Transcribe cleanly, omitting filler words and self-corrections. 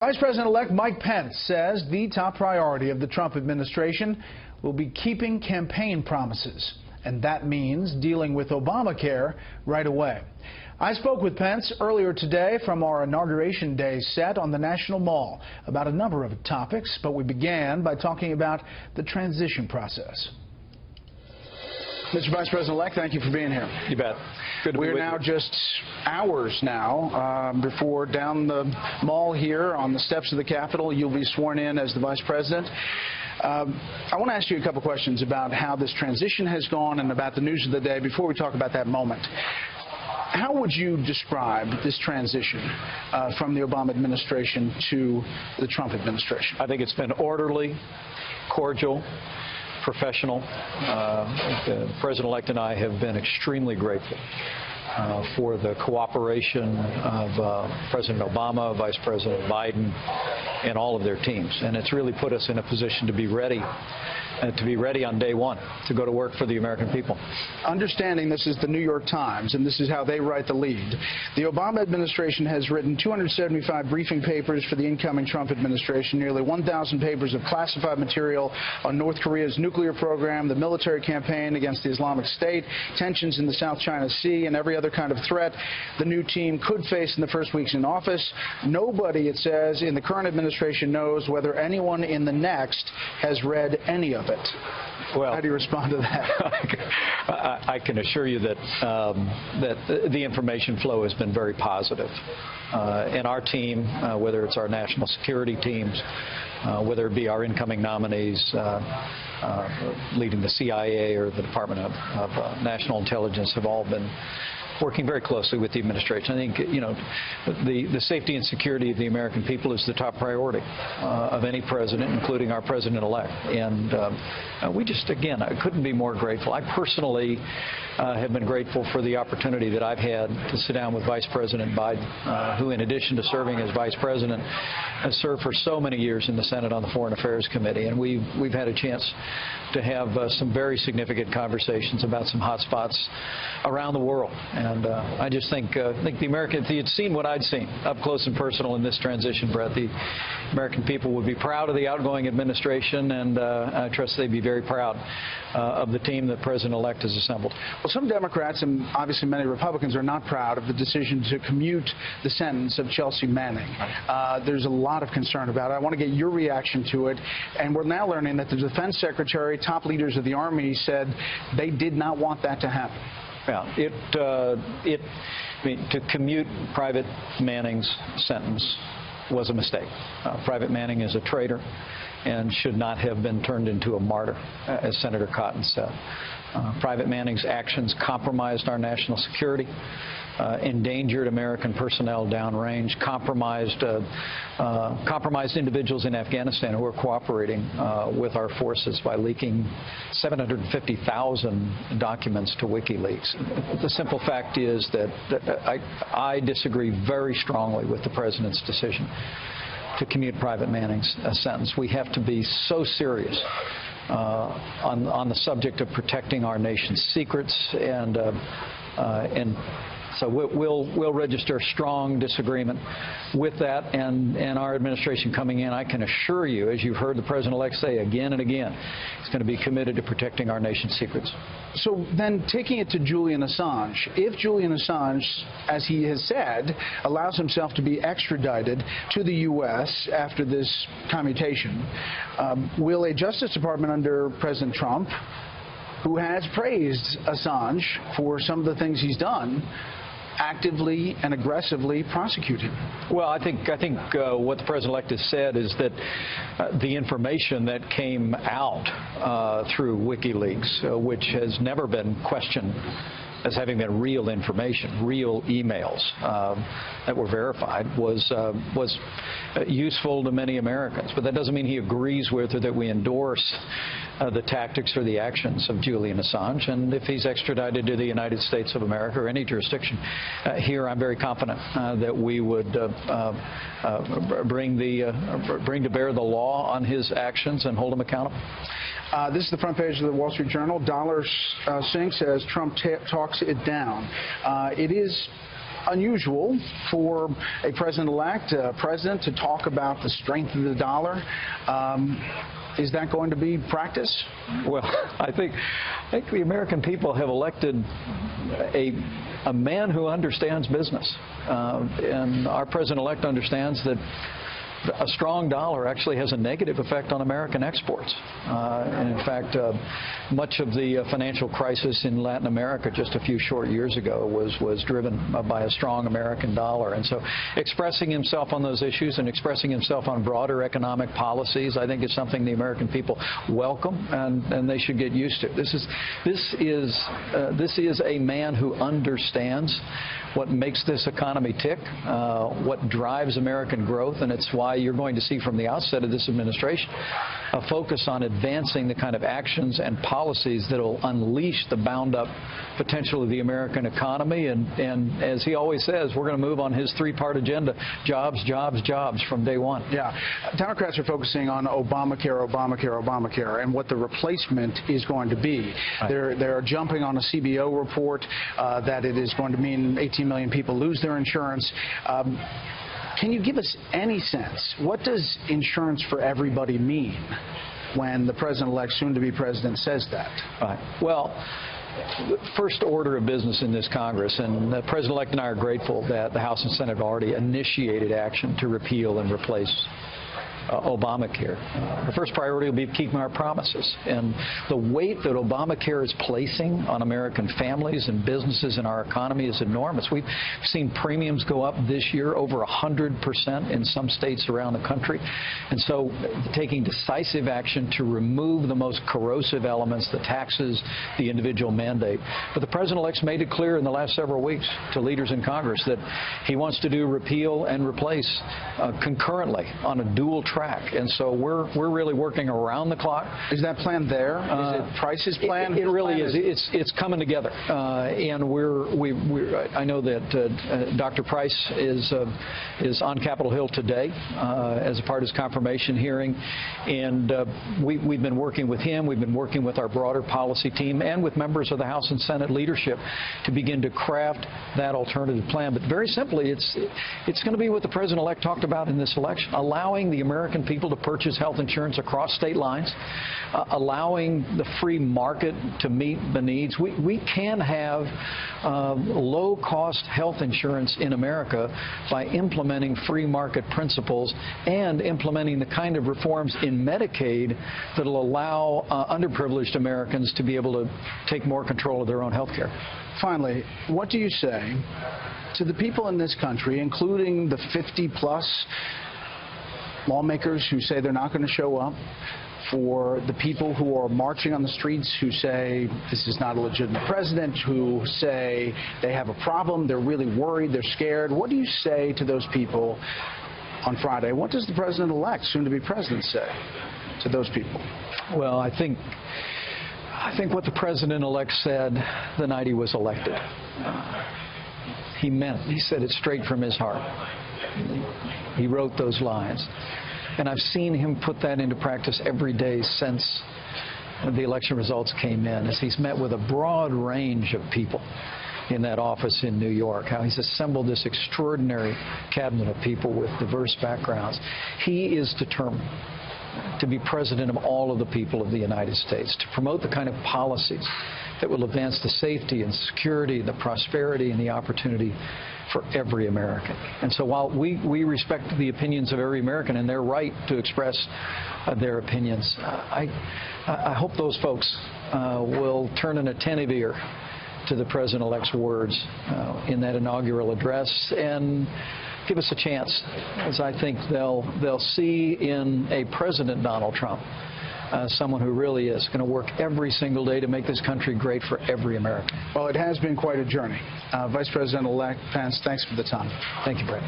Vice President-elect Mike Pence says the top priority of the Trump administration will be keeping campaign promises, and that means dealing with Obamacare right away. I spoke with Pence earlier today from our Inauguration Day set on the National Mall about a number of topics, but we began by talking about the transition process. Mr. Vice President-elect, thank you for being here. You bet. Good to be with you. We're now just hours now before down the mall here on the steps of the Capitol, you'll be sworn in as the Vice President. I want to ask you a couple questions about how this transition has gone and about the news of the day before we talk about that moment. How would you describe this transition from the Obama administration to the Trump administration? I think it's been orderly, cordial, professional. The President-elect and I have been extremely grateful for the cooperation of President Obama, Vice President Biden, and all of their teams. And it's really put us in a position to be ready on day one to go to work for the American people. Understanding this is the New York Times, and this is how they write the lead. The Obama administration has written 275 briefing papers for the incoming Trump administration, nearly 1,000 papers of classified material on North Korea's nuclear program, the military campaign against the Islamic State, tensions in the South China Sea, and every other kind of threat the new team could face in the first weeks in office. Nobody, it says, in the current administration knows whether anyone in the next has read any of it. Well, how do you respond to that? I can assure you that the information flow has been very positive. And our team, whether it's our national security teams, whether it be our incoming nominees leading the CIA or the Department of National Intelligence, have all been working very closely with the administration. I think, the safety and security of the American people is the top priority of any president, including our president-elect. And we just, again, I couldn't be more grateful. I personally have been grateful for the opportunity that I've had to sit down with Vice President Biden, who, in addition to serving as Vice President, has served for so many years in the Senate on the Foreign Affairs Committee. And we've had a chance to have some very significant conversations about some hot spots around the world. And I just think the American, if you'd seen what I'd seen up close and personal in this transition, Brett, the American people would be proud of the outgoing administration, and I trust they'd be very proud of the team that President-elect has assembled. Well, some Democrats and obviously many Republicans are not proud of the decision to commute the sentence of Chelsea Manning. There's a lot of concern about it. I want to get your reaction to it. And we're now learning that the Defense Secretary, top leaders of the Army, said they did not want that to happen. Yeah, I mean, to commute Private Manning's sentence was a mistake. Private Manning is a traitor and should not have been turned into a martyr, as Senator Cotton said. Private Manning's actions compromised our national security, endangered American personnel downrange, compromised individuals in Afghanistan who are cooperating with our forces by leaking 750,000 documents to WikiLeaks. The simple fact is that I disagree very strongly with the President's decision to commute Private Manning's sentence. We have to be so serious on the subject of protecting our nation's secrets, and so we'll register strong disagreement with that, and our administration coming in, I can assure you, as you've heard the President-elect say again and again, is going to be committed to protecting our nation's secrets. So then, taking it to Julian Assange, if Julian Assange, as he has said, allows himself to be extradited to the U.S. after this commutation, will a Justice Department under President Trump, who has praised Assange for some of the things he's done, actively and aggressively prosecute him? Well, I think what the President-elect has said is that the information that came out through WikiLeaks, which has never been questioned as having been real information, real emails that were verified, was useful to many Americans. But that doesn't mean he agrees with or that we endorse the tactics or the actions of Julian Assange. And if he's extradited to the United States of America or any jurisdiction here, I'm very confident that we would bring to bear the law on his actions and hold him accountable. This is the front page of the Wall Street Journal. Dollar Sync says Trump talks it down. It is unusual for a president-elect, president, to talk about the strength of the dollar. Is that going to be practice? Well, I think the American people have elected a man who understands business. And our president-elect understands that a strong dollar actually has a negative effect on American exports. And in fact, much of the financial crisis in Latin America just a few short years ago was driven by a strong American dollar. And so expressing himself on those issues and expressing himself on broader economic policies, I think is something the American people welcome, and they should get used to. This is a man who understands what makes this economy tick, what drives American growth, and it's why you're going to see from the outset of this administration a focus on advancing the kind of actions and policies that will unleash the bound-up potential of the American economy. And as he always says, we're going to move on his three-part agenda: jobs, jobs, jobs, from day one. Yeah. Democrats are focusing on Obamacare, Obamacare, Obamacare, and what the replacement is going to be. Right. They're jumping on a CBO report that it is going to mean 18 million people lose their insurance. Can you give us any sense, what does insurance for everybody mean when the president-elect, soon-to-be president, says that? Well, first order of business in this Congress, and the president-elect and I are grateful that the House and Senate have already initiated action to repeal and replace Obamacare. The first priority will be keeping our promises, and the weight that Obamacare is placing on American families and businesses in our economy is enormous. We've seen premiums go up this year over 100% in some states around the country, and so taking decisive action to remove the most corrosive elements, the taxes, the individual mandate. But the president-elect's made it clear in the last several weeks to leaders in Congress that he wants to do repeal and replace concurrently on a dual track. And so we're really working around the clock. Is that plan there? Is it Price's plan? It really is. It's coming together, and I know that Dr. Price is on Capitol Hill today as a part of his confirmation hearing, and we've been working with him. We've been working with our broader policy team and with members of the House and Senate leadership to begin to craft that alternative plan. But very simply, it's going to be what the president-elect talked about in this election: allowing the American people to purchase health insurance across state lines, allowing the free market to meet the needs. We can have low-cost health insurance in America by implementing free market principles and implementing the kind of reforms in Medicaid that will allow underprivileged Americans to be able to take more control of their own health care. Finally, what do you say to the people in this country, including the 50-plus lawmakers who say they're not going to show up, for the people who are marching on the streets who say this is not a legitimate president, who say they have a problem, they're really worried, they're scared? What do you say to those people on Friday? What does the president-elect, soon-to-be president, say to those people? Well, I think what the president-elect said the night he was elected, he meant. He said it straight from his heart. He wrote those lines. And I've seen him put that into practice every day since the election results came in, as he's met with a broad range of people in that office in New York, how he's assembled this extraordinary cabinet of people with diverse backgrounds. He is determined to be president of all of the people of the United States, to promote the kind of policies that will advance the safety and security, the prosperity and the opportunity for every American. And so while we respect the opinions of every American and their right to express their opinions, I hope those folks will turn an attentive ear to the president-elect's words in that inaugural address and give us a chance, as I think they'll see in a President Donald Trump someone who really is going to work every single day to make this country great for every American. Well, it has been quite a journey. Vice President-elect Pence, thanks for the time. Thank you, Brett.